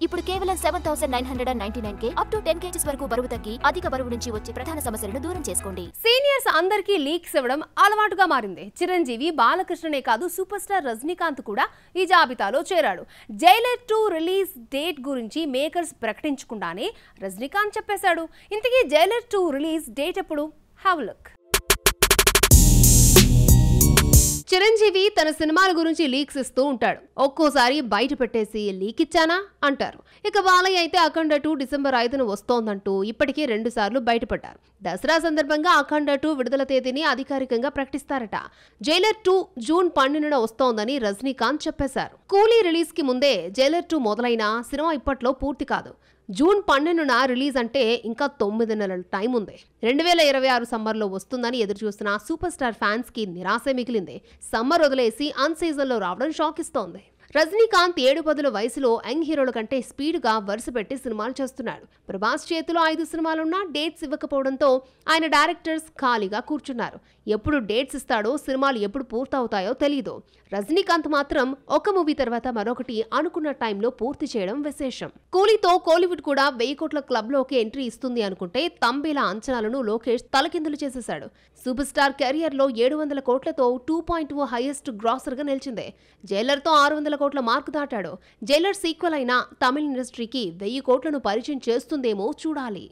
ఇప్పుడు కేవలం 7999K up to 10 kgs వరకు బరువు తగ్గి అధిక బరువు నుంచి వచ్చే ప్రధాన సమస్యలను దూరం చేసుకోండి. సీనియర్స్ అందరికీ లీక్స్ ఇవ్వడం అలవాటుగా మారింది. చిరంజీవి, బాలకృష్ణనే కాదు సూపర్ స్టార్ రజనీకాంత్ కూడా ఈ జాబితాలో చేరాడు. జైలర్ 2 రిలీజ్ డేట్ గురించి మేకర్స్ ప్రకటించకుండానే రజనీకాంత్ చెప్పేశాడు. ఇంతకీ జైలర్ 2 రిలీజ్ డేట్ ఎప్పుడు? Have look. చిరంజీవి తన సినిమాల గురించి లీక్స్ ఇస్తూ ఉంటాడు. ఒక్కోసారి బయట పెట్టేసి లీక్ ఇచ్చానా అంటారు. ఇక బాలయ్య అయితే అఖండ 2 డిసెంబర్ 5న వస్తోందంటూ ఇప్పటికే 2 సార్లు బయటపడ్డారు. దసరా సందర్భంగా అఖండ 2 విడుదల తేదీని అధికారికంగా ప్రకటిస్తారట. జైలర్ 2 జూన్ 12న వస్తోందని రజనీకాంత్ చెప్పేశారు. కూలీ రిలీజ్ కి ముందే జైలర్ 2 మొదలైన సినిమా ఇప్పట్లో పూర్తి కాదు. జూన్ 12న రిలీజ్ అంటే ఇంకా 9 నెలల టైం ఉంది. 2026 సమ్మర్లో వస్తుందని ఎదురుచూస్తున్న సూపర్ స్టార్ ఫ్యాన్స్ కి నిరాశ మిగిలింది. సమ్మర్ వదిలేసి అన్ సీజన్లో రావడం షాక్ ఇస్తోంది. రజనీకాంత్ 7-10 వయసులో యంగ్ హీరోల కంటే స్పీడ్గా వరుస పెట్టి సినిమాలు చేస్తున్నాడు. ప్రభాస్ చేతిలో 5 సినిమాలున్నా డేట్స్ ఇవ్వకపోవడంతో ఆయన డైరెక్టర్స్ ఖాళీగా కూర్చున్నారు. ఎప్పుడు డేట్స్ ఇస్తాడో, సినిమాలు ఎప్పుడు పూర్తవుతాయో తెలియదు. రజనీకాంత్ మాత్రం ఒక మూవీ తర్వాత మరొకటి అనుకున్న టైంలో పూర్తి చేయడం విశేషం. కూలీతో కోలీవుడ్ కూడా 1000 కోట్ల క్లబ్లోకి ఎంట్రీ ఇస్తుంది అనుకుంటే తంబేలా అంచనాలను లోకేష్ తలకిందులు చేసేశాడు. సూపర్ స్టార్ కెరియర్ లో 700 కోట్లతో 2.0 హైయెస్ట్ గ్రాసర్ గా నిలిచింది. జైలర్ తో 600 కోట్ల మార్కు దాటాడు. జైలర్ సీక్వెల్ అయిన తమిళ ఇండస్ట్రీకి 1000 కోట్లను పరిచయం చేస్తుందేమో చూడాలి.